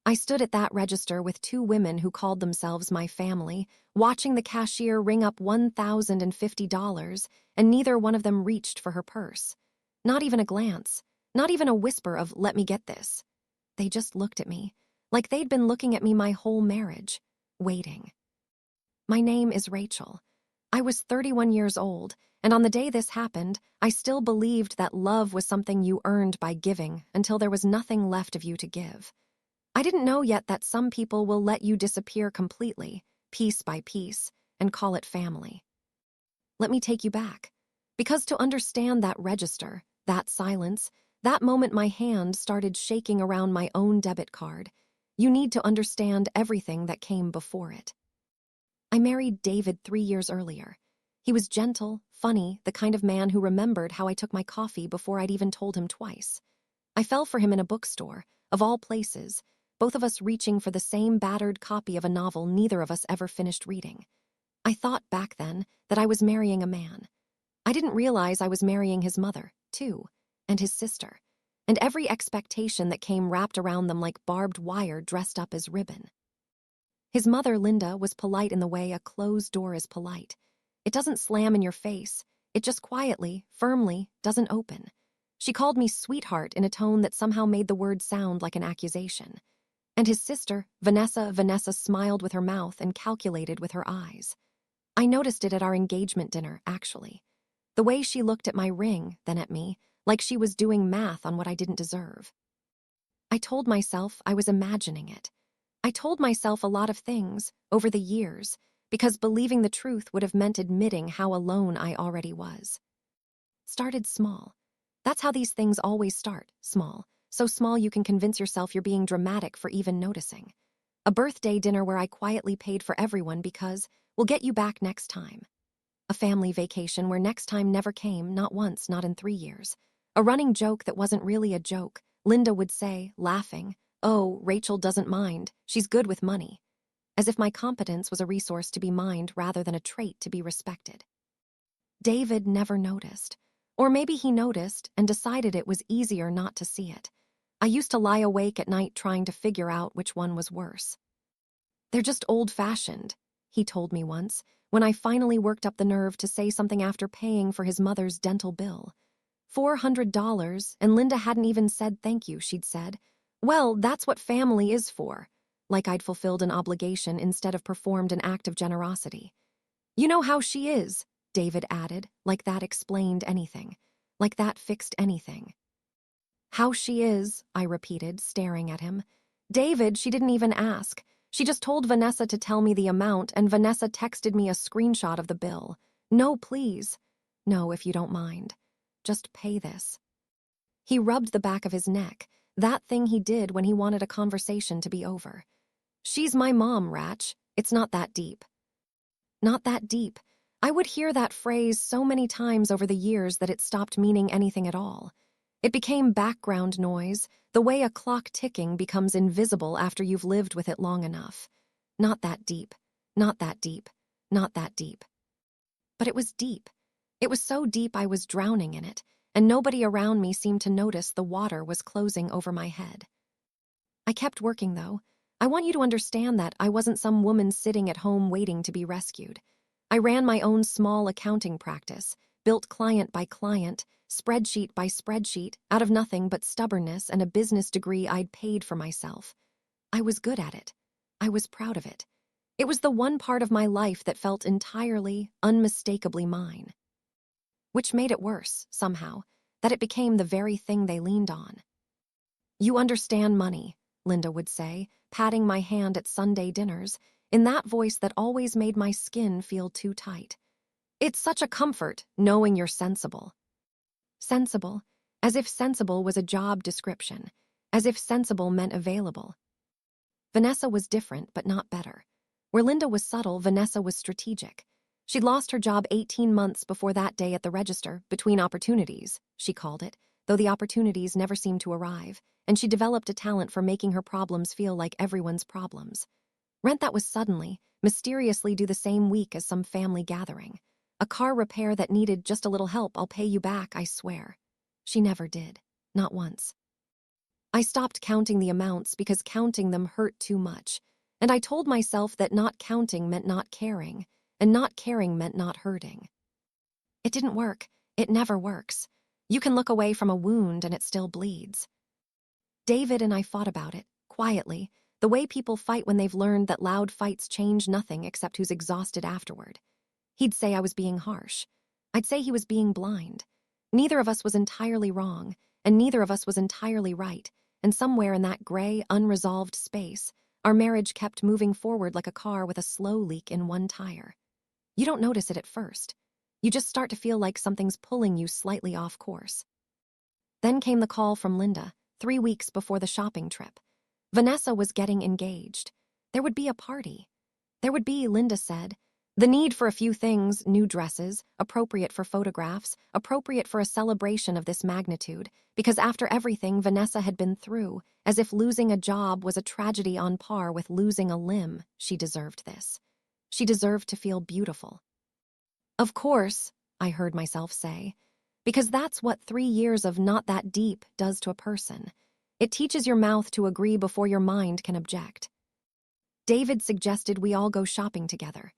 I stood at that register with two women who called themselves my family, watching the cashier ring up $1,050, and neither one of them reached for her purse. Not even a glance, not even a whisper of, "Let me get this." They just looked at me, like they'd been looking at me my whole marriage, waiting. My name is Rachel. I was 31 years old, and on the day this happened, I still believed that love was something you earned by giving until there was nothing left of you to give. I didn't know yet that some people will let you disappear completely, piece by piece, and call it family. Let me take you back. Because to understand that register, that silence, that moment my hand started shaking around my own debit card, you need to understand everything that came before it. I married David 3 years earlier. He was gentle, funny, the kind of man who remembered how I took my coffee before I'd even told him twice. I fell for him in a bookstore, of all places, both of us reaching for the same battered copy of a novel neither of us ever finished reading. I thought back then that I was marrying a man. I didn't realize I was marrying his mother, too, and his sister, and every expectation that came wrapped around them like barbed wire dressed up as ribbon. His mother, Linda, was polite in the way a closed door is polite. It doesn't slam in your face. It just quietly, firmly, doesn't open. She called me sweetheart in a tone that somehow made the word sound like an accusation. And his sister, Vanessa smiled with her mouth and calculated with her eyes. I noticed it at our engagement dinner, actually. The way she looked at my ring, then at me, like she was doing math on what I didn't deserve. I told myself I was imagining it. I told myself a lot of things, over the years, because believing the truth would have meant admitting how alone I already was. Started small. That's how these things always start, small. So small you can convince yourself you're being dramatic for even noticing. A birthday dinner where I quietly paid for everyone because we'll get you back next time. A family vacation where next time never came, not once, not in 3 years. A running joke that wasn't really a joke. Linda would say, laughing, "Oh, Rachel doesn't mind. She's good with money." As if my competence was a resource to be mined rather than a trait to be respected. David never noticed. Or maybe he noticed and decided it was easier not to see it. I used to lie awake at night trying to figure out which one was worse. "They're just old-fashioned," he told me once, when I finally worked up the nerve to say something after paying for his mother's dental bill. $400, and Linda hadn't even said thank you, she'd said. "Well, that's what family is for," like I'd fulfilled an obligation instead of performed an act of generosity. "You know how she is," David added, like that explained anything, like that fixed anything. "How she is," I repeated, staring at him. "David, she didn't even ask. She just told Vanessa to tell me the amount, and Vanessa texted me a screenshot of the bill. No, please. No, if you don't mind. Just pay this." He rubbed the back of his neck, that thing he did when he wanted a conversation to be over. "She's my mom, Ratch. It's not that deep." Not that deep. I would hear that phrase so many times over the years that it stopped meaning anything at all. It became background noise, the way a clock ticking becomes invisible after you've lived with it long enough. Not that deep. Not that deep. Not that deep. But it was deep. It was so deep I was drowning in it, and nobody around me seemed to notice the water was closing over my head. I kept working, though. I want you to understand that I wasn't some woman sitting at home waiting to be rescued. I ran my own small accounting practice, built client by client, spreadsheet by spreadsheet, out of nothing but stubbornness and a business degree I'd paid for myself. I was good at it. I was proud of it. It was the one part of my life that felt entirely, unmistakably mine. Which made it worse, somehow, that it became the very thing they leaned on. "You understand money," Linda would say, patting my hand at Sunday dinners, in that voice that always made my skin feel too tight. "It's such a comfort, knowing you're sensible." Sensible, as if sensible was a job description, as if sensible meant available. Vanessa was different, but not better. Where Linda was subtle, Vanessa was strategic. She'd lost her job 18 months before that day at the register, between opportunities, she called it, though the opportunities never seemed to arrive, and she developed a talent for making her problems feel like everyone's problems. Rent that was suddenly, mysteriously due the same week as some family gathering. A car repair that needed just a little help, "I'll pay you back, I swear." She never did. Not once. I stopped counting the amounts because counting them hurt too much, and I told myself that not counting meant not caring, and not caring meant not hurting. It didn't work. It never works. You can look away from a wound and it still bleeds. David and I fought about it, quietly, the way people fight when they've learned that loud fights change nothing except who's exhausted afterward. He'd say I was being harsh. I'd say he was being blind. Neither of us was entirely wrong, and neither of us was entirely right, and somewhere in that gray, unresolved space, our marriage kept moving forward like a car with a slow leak in one tire. You don't notice it at first. You just start to feel like something's pulling you slightly off course. Then came the call from Linda, 3 weeks before the shopping trip. Vanessa was getting engaged. There would be a party. There would be, Linda said, the need for a few things, new dresses, appropriate for photographs, appropriate for a celebration of this magnitude, because after everything Vanessa had been through, as if losing a job was a tragedy on par with losing a limb, she deserved this. She deserved to feel beautiful. Of course, I heard myself say, because that's what 3 years of not that deep does to a person. It teaches your mouth to agree before your mind can object. David suggested we all go shopping together.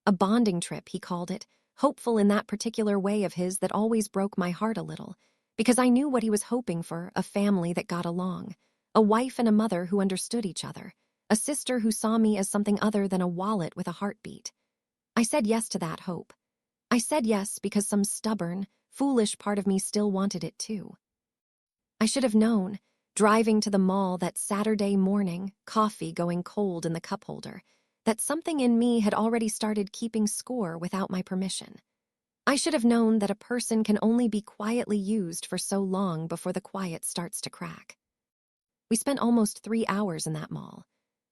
A bonding trip, he called it, hopeful in that particular way of his that always broke my heart a little, because I knew what he was hoping for, a family that got along, a wife and a mother who understood each other, a sister who saw me as something other than a wallet with a heartbeat. I said yes to that hope. I said yes because some stubborn, foolish part of me still wanted it too. I should have known, driving to the mall that Saturday morning, coffee going cold in the cup holder, that something in me had already started keeping score without my permission. I should have known that a person can only be quietly used for so long before the quiet starts to crack. We spent almost 3 hours in that mall.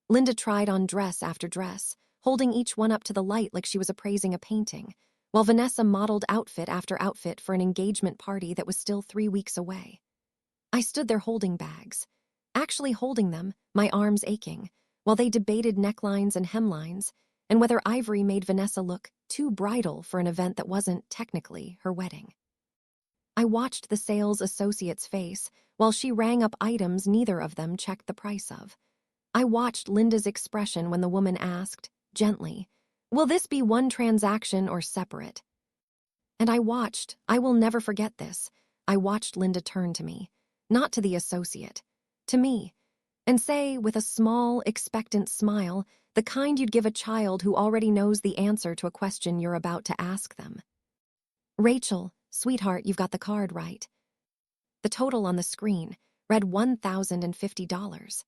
Linda tried on dress after dress, holding each one up to the light like she was appraising a painting, while Vanessa modeled outfit after outfit for an engagement party that was still 3 weeks away. I stood there holding bags, actually holding them, my arms aching, while they debated necklines and hemlines, and whether ivory made Vanessa look too bridal for an event that wasn't, technically, her wedding. I watched the sales associate's face while she rang up items neither of them checked the price of. I watched Linda's expression when the woman asked, gently, "Will this be one transaction or separate?" And I will never forget this, I watched Linda turn to me, not to the associate, to me, and say, with a small, expectant smile, the kind you'd give a child who already knows the answer to a question you're about to ask them. "Rachel, sweetheart, you've got the card right." The total on the screen read $1,050.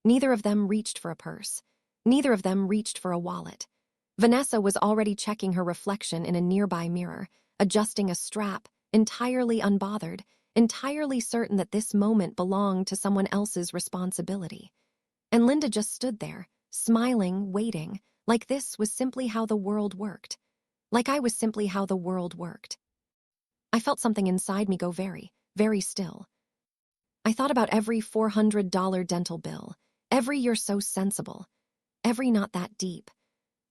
Neither of them reached for a purse. Neither of them reached for a wallet. Vanessa was already checking her reflection in a nearby mirror, adjusting a strap, entirely unbothered, entirely certain that this moment belonged to someone else's responsibility. And Linda just stood there, smiling, waiting, like this was simply how the world worked. Like I was simply how the world worked. I felt something inside me go very, very still. I thought about every $400 dental bill, every "you're so sensible," every "not that deep."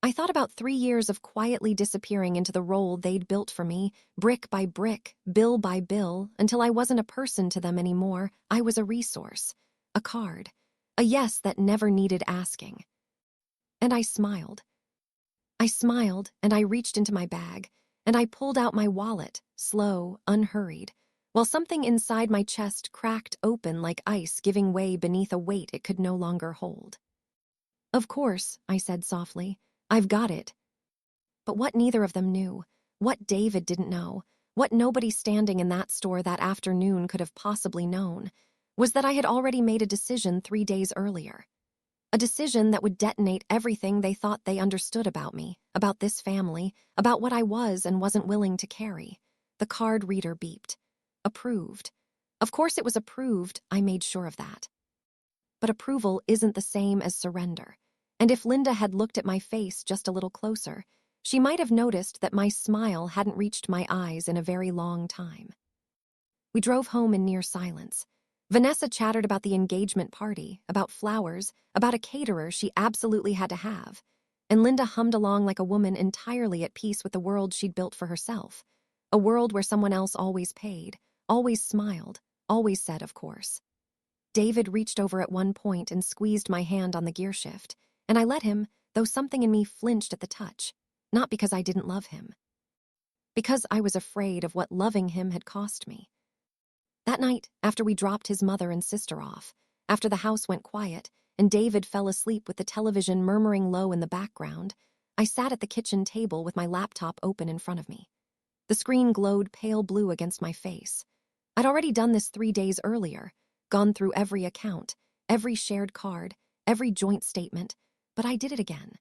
I thought about 3 years of quietly disappearing into the role they'd built for me, brick by brick, bill by bill, until I wasn't a person to them anymore. I was a resource, a card, a yes that never needed asking. And I smiled. I smiled, and I reached into my bag, and I pulled out my wallet, slow, unhurried, while something inside my chest cracked open like ice giving way beneath a weight it could no longer hold. "Of course," I said softly, "I've got it." But what neither of them knew, what David didn't know, what nobody standing in that store that afternoon could have possibly known, was that I had already made a decision 3 days earlier. A decision that would detonate everything they thought they understood about me, about this family, about what I was and wasn't willing to carry. The card reader beeped. Approved. Of course it was approved, I made sure of that. But approval isn't the same as surrender. And if Linda had looked at my face just a little closer, she might have noticed that my smile hadn't reached my eyes in a very long time. We drove home in near silence. Vanessa chattered about the engagement party, about flowers, about a caterer she absolutely had to have, and Linda hummed along like a woman entirely at peace with the world she'd built for herself, a world where someone else always paid, always smiled, always said, of course. David reached over at one point and squeezed my hand on the gear shift, and I let him, though something in me flinched at the touch, not because I didn't love him. Because I was afraid of what loving him had cost me. That night, after we dropped his mother and sister off, after the house went quiet, and David fell asleep with the television murmuring low in the background, I sat at the kitchen table with my laptop open in front of me. The screen glowed pale blue against my face. I'd already done this 3 days earlier, gone through every account, every shared card, every joint statement, but I did it again.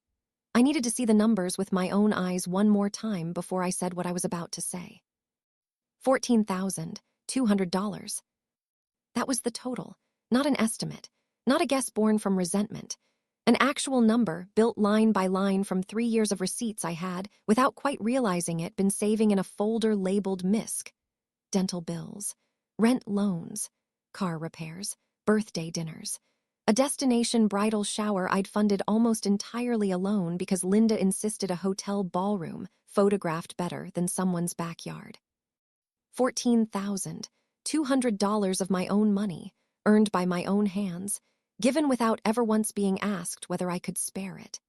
I needed to see the numbers with my own eyes one more time before I said what I was about to say. $14,200. That was the total, not an estimate, not a guess born from resentment. An actual number built line by line from 3 years of receipts I had, without quite realizing it, been saving in a folder labeled MISC. Dental bills, rent loans, car repairs, birthday dinners. A destination bridal shower I'd funded almost entirely alone because Linda insisted a hotel ballroom photographed better than someone's backyard. $14,200 of my own money, earned by my own hands, given without ever once being asked whether I could spare it.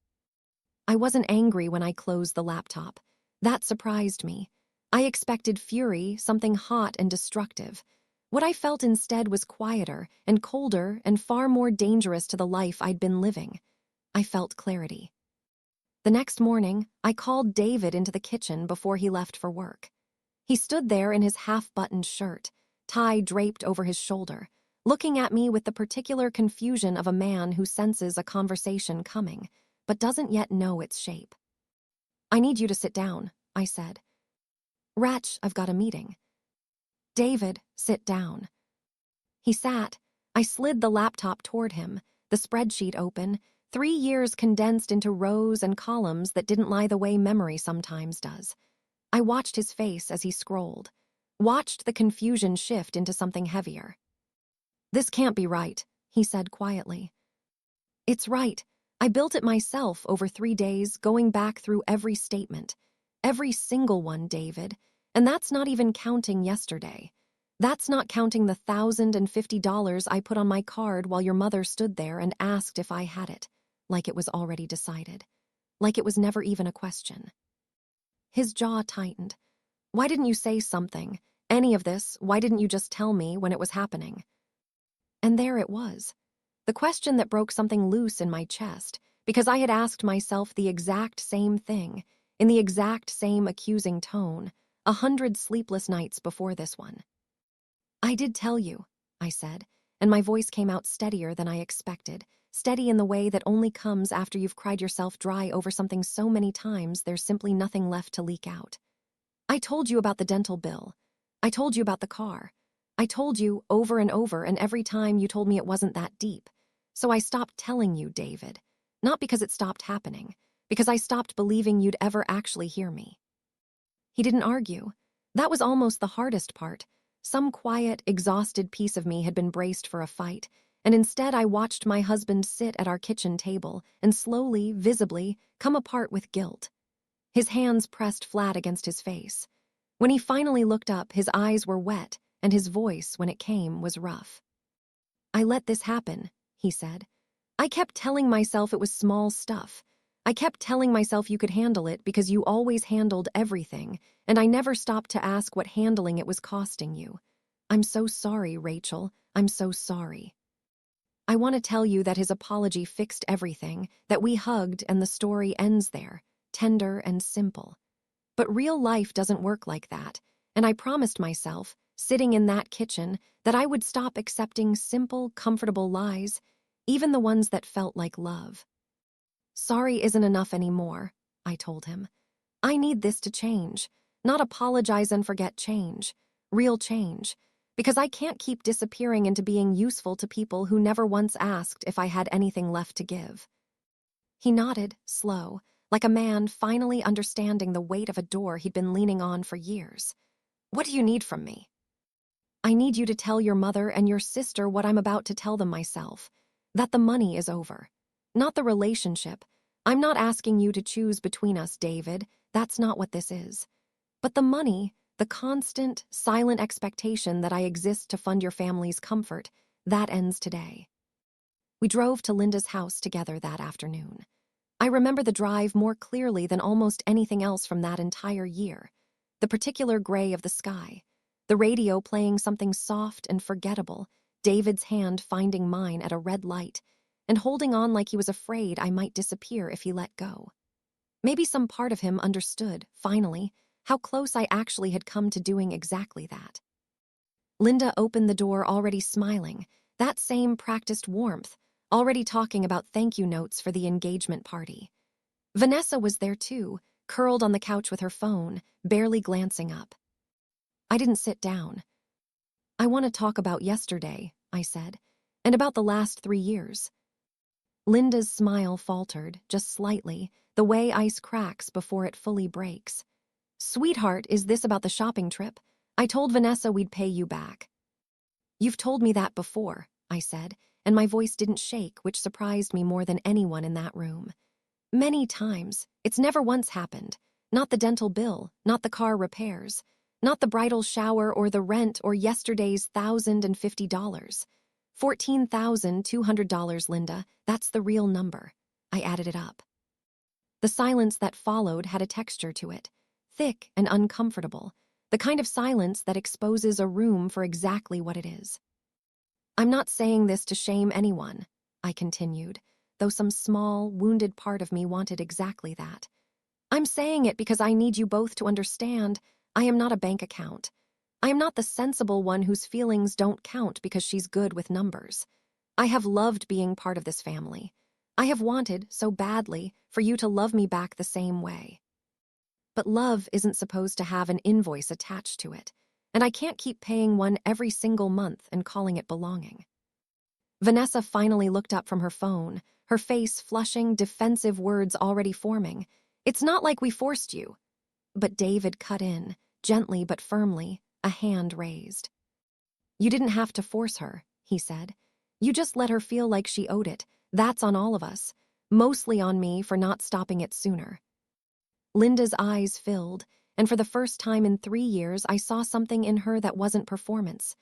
I wasn't angry when I closed the laptop. That surprised me. I expected fury, something hot and destructive. What I felt instead was quieter and colder and far more dangerous to the life I'd been living. I felt clarity. The next morning, I called David into the kitchen before he left for work. He stood there in his half-buttoned shirt, tie draped over his shoulder, looking at me with the particular confusion of a man who senses a conversation coming, but doesn't yet know its shape. "I need you to sit down," I said. "Ratch, I've got a meeting." "David, sit down." He sat. I slid the laptop toward him, the spreadsheet open, 3 years condensed into rows and columns that didn't lie the way memory sometimes does. I watched his face as he scrolled, watched the confusion shift into something heavier. "This can't be right," he said quietly. "It's right. I built it myself over 3 days, going back through every statement. Every single one, David. And that's not even counting yesterday. That's not counting the $1,050 I put on my card while your mother stood there and asked if I had it, like it was already decided. Like it was never even a question." His jaw tightened. "Why didn't you say something? Any of this, why didn't you just tell me when it was happening?" And there it was. The question that broke something loose in my chest, because I had asked myself the exact same thing, in the exact same accusing tone, 100 sleepless nights before this one. "I did tell you," I said, and my voice came out steadier than I expected, steady in the way that only comes after you've cried yourself dry over something so many times there's simply nothing left to leak out. "I told you about the dental bill. I told you about the car. I told you over and over, and every time you told me it wasn't that deep. So I stopped telling you, David. Not because it stopped happening, because I stopped believing you'd ever actually hear me." He didn't argue. That was almost the hardest part. Some quiet, exhausted piece of me had been braced for a fight, and instead I watched my husband sit at our kitchen table and slowly, visibly, come apart with guilt. His hands pressed flat against his face. When he finally looked up, his eyes were wet, and his voice, when it came, was rough. "I let this happen," he said. "I kept telling myself it was small stuff. I kept telling myself you could handle it because you always handled everything, and I never stopped to ask what handling it was costing you. I'm so sorry, Rachel. I'm so sorry." I want to tell you that his apology fixed everything, that we hugged and the story ends there, tender and simple. But real life doesn't work like that, and I promised myself, sitting in that kitchen, that I would stop accepting simple, comfortable lies, even the ones that felt like love. "Sorry isn't enough anymore," I told him. "I need this to change, not apologize and forget change, real change, because I can't keep disappearing into being useful to people who never once asked if I had anything left to give." He nodded, slow, like a man finally understanding the weight of a door he'd been leaning on for years. "What do you need from me?" "I need you to tell your mother and your sister what I'm about to tell them myself, that the money is over. Not the relationship. I'm not asking you to choose between us, David. That's not what this is. But the money, the constant, silent expectation that I exist to fund your family's comfort, That ends today. We drove to Linda's house together that afternoon. I remember the drive more clearly than almost anything else from that entire year. The particular gray of the sky, the radio playing something soft and forgettable, David's hand finding mine at a red light, and holding on like he was afraid I might disappear if he let go. Maybe some part of him understood, finally, how close I actually had come to doing exactly that. Linda opened the door already smiling, that same practiced warmth, already talking about thank you notes for the engagement party. Vanessa was there too, curled on the couch with her phone, barely glancing up. I didn't sit down. I want to talk about yesterday, I said, and about the last 3 years. Linda's smile faltered, just slightly, the way ice cracks before it fully breaks. Sweetheart, is this about the shopping trip? I told Vanessa we'd pay you back. You've told me that before, I said, and my voice didn't shake, which surprised me more than anyone in that room. Many times. It's never once happened. Not the dental bill, not the car repairs, not the bridal shower or the rent or yesterday's $1,050. $14,200, Linda, that's the real number. I added it up. The silence that followed had a texture to it, thick and uncomfortable, the kind of silence that exposes a room for exactly what it is. I'm not saying this to shame anyone, I continued, though some small, wounded part of me wanted exactly that. I'm saying it because I need you both to understand I am not a bank account. I am not the sensible one whose feelings don't count because she's good with numbers. I have loved being part of this family. I have wanted, so badly, for you to love me back the same way. But love isn't supposed to have an invoice attached to it, and I can't keep paying one every single month and calling it belonging. Vanessa finally looked up from her phone, her face flushing, defensive words already forming. It's not like we forced you. But David cut in, gently but firmly, a hand raised. You didn't have to force her, he said. You just let her feel like she owed it. That's on all of us, mostly on me for not stopping it sooner. Linda's eyes filled, and for the first time in 3 years I saw something in her that wasn't performance.